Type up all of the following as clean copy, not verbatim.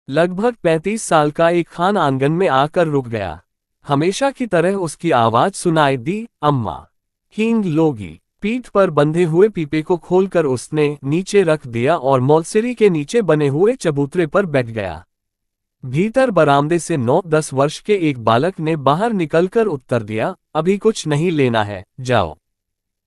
लगभग 35 साल का एक खान आंगन में आकर रुक गया। हमेशा की तरह उसकी आवाज सुनाई दी, अम्मा। हींग लोगी। पीठ पर बंधे हुए पीपे को खोलकर उसने नीचे रख दिया और मौलसिरी के नीचे बने हुए चबूतरे पर बैठ गया। भीतर बरामदे से 9-10 वर्ष के एक बालक ने बाहर निकलकर उत्तर दिया, अभी कुछ नहीं लेना है, जाओ।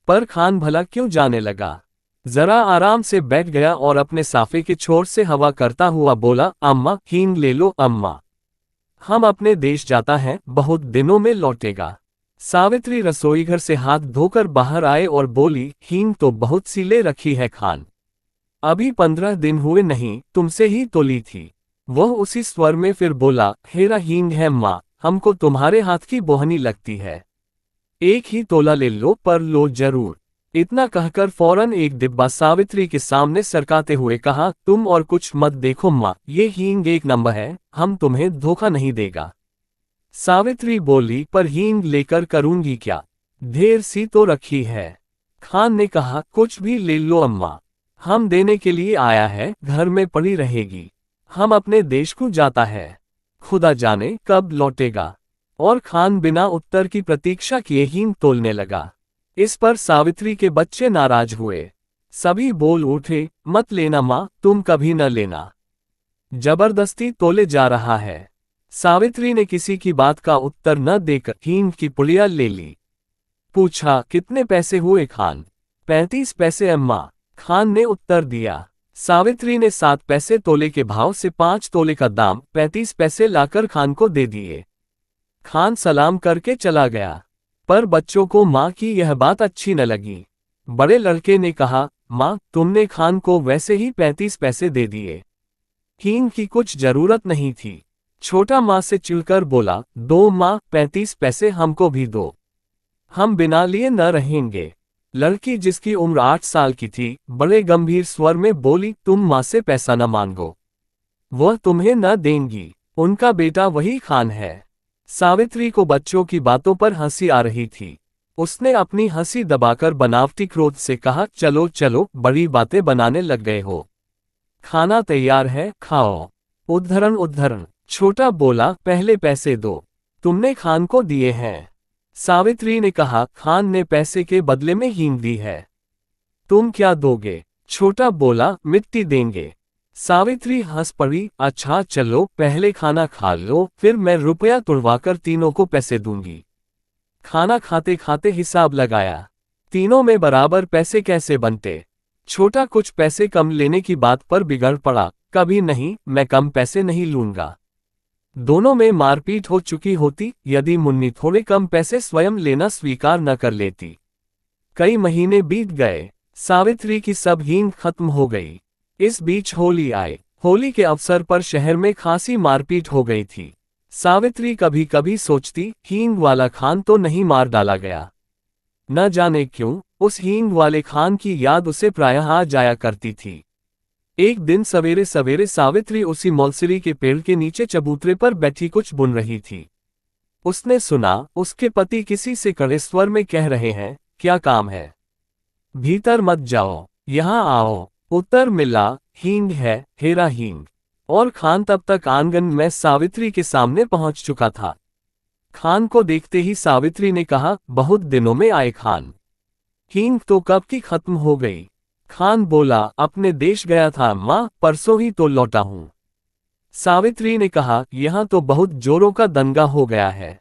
पर खान भला क्यों जाने लगा। जरा आराम से बैठ गया और अपने साफे के छोर से हवा करता हुआ बोला, अम्मा हींग ले लो अम्मा। हम अपने देश जाता है, बहुत दिनों में लौटेगा। सावित्री रसोईघर से हाथ धोकर बाहर आए और बोली, हींग तो बहुत सी ले रखी है खान। अभी 15 दिन हुए नहीं, तुमसे ही तो ली थी। वह उसी स्वर में फिर बोला, हेरा हींग है माँ, हमको तुम्हारे हाथ की बोहनी लगती है। एक ही तोला ले लो, पर लो जरूर। इतना कहकर फौरन एक डिब्बा सावित्री के सामने सरकाते हुए कहा, तुम और कुछ मत देखो माँ, ये हींग एक नंबर है, हम तुम्हें धोखा नहीं देगा। सावित्री बोली, पर हींग लेकर करूंगी क्या, ढेर सी तो रखी है। खान ने कहा, कुछ भी ले लो अम्मा, हम देने के लिए आया है, घर में पड़ी रहेगी। हम अपने देश को जाता है, खुदा जाने कब लौटेगा। और खान बिना उत्तर की प्रतीक्षा किए हींग तोलने लगा। इस पर सावित्री के बच्चे नाराज हुए। सभी बोल उठे, मत लेना माँ, तुम कभी न लेना, जबरदस्ती तोले जा रहा है। सावित्री ने किसी की बात का उत्तर न देकर हींग की पुड़िया ले ली। पूछा, कितने पैसे हुए खान। 35 पैसे अम्मा, खान ने उत्तर दिया। सावित्री ने 7 पैसे तोले के भाव से 5 तोले का दाम 35 पैसे लाकर खान को दे दिए। खान सलाम करके चला गया। पर बच्चों को माँ की यह बात अच्छी न लगी। बड़े लड़के ने कहा, माँ तुमने खान को वैसे ही 35 पैसे दे दिए, हींग की कुछ जरूरत नहीं थी। छोटा माँ से चिढ़कर बोला, दो माँ, 35 पैसे हमको भी दो, हम बिना लिए न रहेंगे। लड़की जिसकी उम्र 8 साल की थी, बड़े गंभीर स्वर में बोली, तुम माँ से पैसा न मांगो, वह तुम्हें न देंगी, उनका बेटा वही खान है। सावित्री को बच्चों की बातों पर हंसी आ रही थी। उसने अपनी हंसी दबाकर बनावटी क्रोध से कहा, चलो चलो, बड़ी बातें बनाने लग गए हो, खाना तैयार है, खाओ। उद्धरण उद्धरण। छोटा बोला, पहले पैसे दो, तुमने खान को दिए हैं। सावित्री ने कहा, खान ने पैसे के बदले में हींग दी है, तुम क्या दोगे। छोटा बोला, मिट्टी देंगे। सावित्री हंस पड़ी, अच्छा चलो, पहले खाना खा लो, फिर मैं रुपया तुड़वाकर तीनों को पैसे दूंगी। खाना खाते खाते हिसाब लगाया, तीनों में बराबर पैसे कैसे बनते। छोटा कुछ पैसे कम लेने की बात पर बिगड़ पड़ा, कभी नहीं, मैं कम पैसे नहीं लूंगा। दोनों में मारपीट हो चुकी होती, यदि मुन्नी थोड़े कम पैसे स्वयं लेना स्वीकार न कर लेती। कई महीने बीत गए, सावित्री की सब हींग खत्म हो गई। इस बीच होली आए। होली के अवसर पर शहर में खासी मारपीट हो गई थी। सावित्री कभी कभी सोचती, हींग वाला खान तो नहीं मार डाला गया। न जाने क्यों, उस हींग वाले खान की याद उसे प्रायः आ जाया करती थी। एक दिन सवेरे सवेरे सावित्री उसी मौलसिरी के पेड़ के नीचे चबूतरे पर बैठी कुछ बुन रही थी। उसने सुना, उसके पति किसी से कड़े स्वर में कह रहे हैं, क्या काम है, भीतर मत जाओ, यहाँ आओ। उत्तर मिला, हींग है, हेरा हींग। और खान तब तक आंगन में सावित्री के सामने पहुंच चुका था। खान को देखते ही सावित्री ने कहा, बहुत दिनों में आए खान, हींग तो कब की खत्म हो गई। खान बोला, अपने देश गया था माँ, परसों ही तो लौटा हूं। सावित्री ने कहा, यहाँ तो बहुत जोरों का दंगा हो गया है।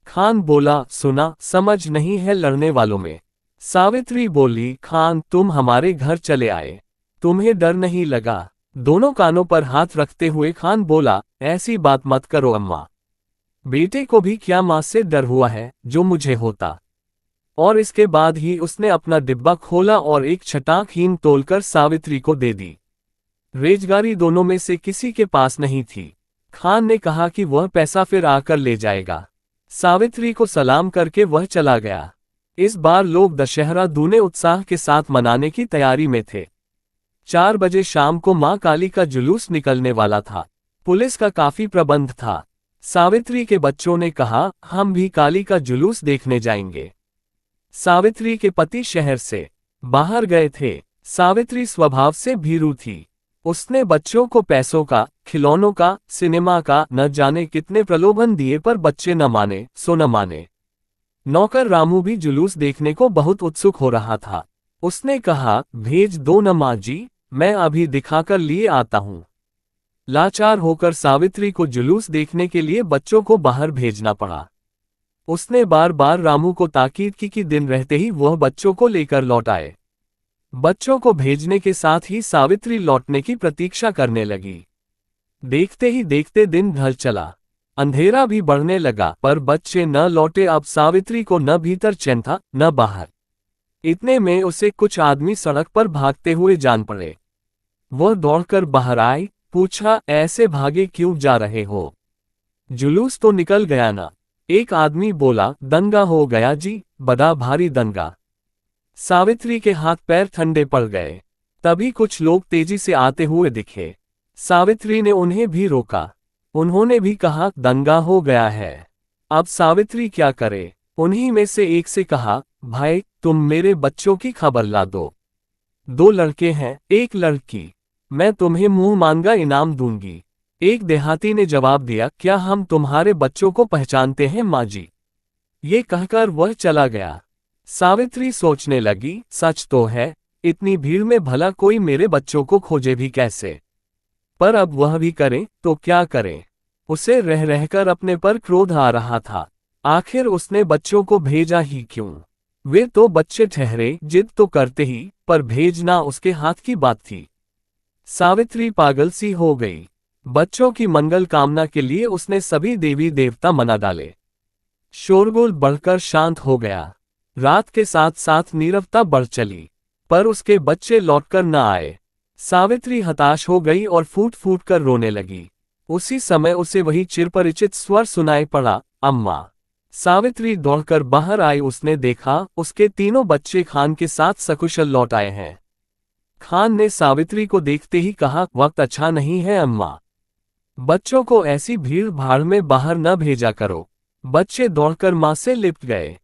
खान बोला, सुना समझ नहीं है लड़ने वालों में। सावित्री बोली, खान तुम हमारे घर चले आए, तुम्हें डर नहीं लगा। दोनों कानों पर हाथ रखते हुए खान बोला, ऐसी बात मत करो अम्मा, बेटे को भी क्या माँ से डर हुआ है, जो मुझे होता। और इसके बाद ही उसने अपना डिब्बा खोला और एक छटाक हींग तोलकर सावित्री को दे दी। रेजगारी दोनों में से किसी के पास नहीं थी। खान ने कहा कि वह पैसा फिर आकर ले जाएगा। सावित्री को सलाम करके वह चला गया। इस बार लोग दशहरा दूने उत्साह के साथ मनाने की तैयारी में थे। 4 बजे शाम को मां काली का जुलूस निकलने वाला था। पुलिस का काफी प्रबंध था। सावित्री के बच्चों ने कहा, हम भी काली का जुलूस देखने जाएंगे। सावित्री के पति शहर से बाहर गए थे। सावित्री स्वभाव से भीरू थी। उसने बच्चों को पैसों का, खिलौनों का, सिनेमा का न जाने कितने प्रलोभन दिए पर बच्चे न माने सो न माने। नौकर रामू भी जुलूस देखने को बहुत उत्सुक हो रहा था। उसने कहा, भेज दो न माँ जी, मैं अभी दिखाकर लिए आता हूँ। लाचार होकर सावित्री को जुलूस देखने के लिए बच्चों को बाहर भेजना पड़ा। उसने बार बार रामू को ताकीद की कि दिन रहते ही वह बच्चों को लेकर लौट आए। बच्चों को भेजने के साथ ही सावित्री लौटने की प्रतीक्षा करने लगी। देखते ही देखते दिन ढल चला। अंधेरा भी बढ़ने लगा पर बच्चे न लौटे। अब सावित्री को न भीतर चैन था न बाहर। इतने में उसे कुछ आदमी सड़क पर भागते हुए जान पड़े। वह दौड़कर बाहर आई, पूछा, ऐसे भागे क्यों जा रहे हो? जुलूस तो निकल गया ना? एक आदमी बोला, दंगा हो गया जी, बड़ा भारी दंगा। सावित्री के हाथ पैर ठंडे पड़ गए। तभी कुछ लोग तेजी से आते हुए दिखे। सावित्री ने उन्हें भी रोका। उन्होंने भी कहा, दंगा हो गया है। अब सावित्री क्या करे? उन्हीं में से एक से कहा, भाई तुम मेरे बच्चों की खबर ला दो। 2 लड़के हैं, 1 लड़की। मैं तुम्हें मुंह मांगा इनाम दूंगी। एक देहाती ने जवाब दिया, क्या हम तुम्हारे बच्चों को पहचानते हैं माँ जी? ये कहकर वह चला गया। सावित्री सोचने लगी, सच तो है, इतनी भीड़ में भला कोई मेरे बच्चों को खोजे भी कैसे? पर अब वह भी करे तो क्या करे? उसे रह रहकर अपने पर क्रोध आ रहा था। आखिर उसने बच्चों को भेजा ही क्यों? वे तो बच्चे ठहरे, जिद तो करते ही, पर भेजना उसके हाथ की बात थी। सावित्री पागल सी हो गई। बच्चों की मंगल कामना के लिए उसने सभी देवी देवता मना डाले। शोरगुल बढ़कर शांत हो गया। रात के साथ साथ नीरवता बढ़ चली, पर उसके बच्चे लौटकर न आए। सावित्री हताश हो गई और फूट फूट कर रोने लगी। उसी समय उसे वही चिरपरिचित स्वर सुनाई पड़ा, अम्मा। सावित्री दौड़कर बाहर आई। उसने देखा, उसके तीनों बच्चे खान के साथ सकुशल लौट आए हैं। खान ने सावित्री को देखते ही कहा, वक्त अच्छा नहीं है अम्मा। बच्चों को ऐसी भीड़ भाड़ में बाहर न भेजा करो। बच्चे दौड़कर मां से लिपट गए।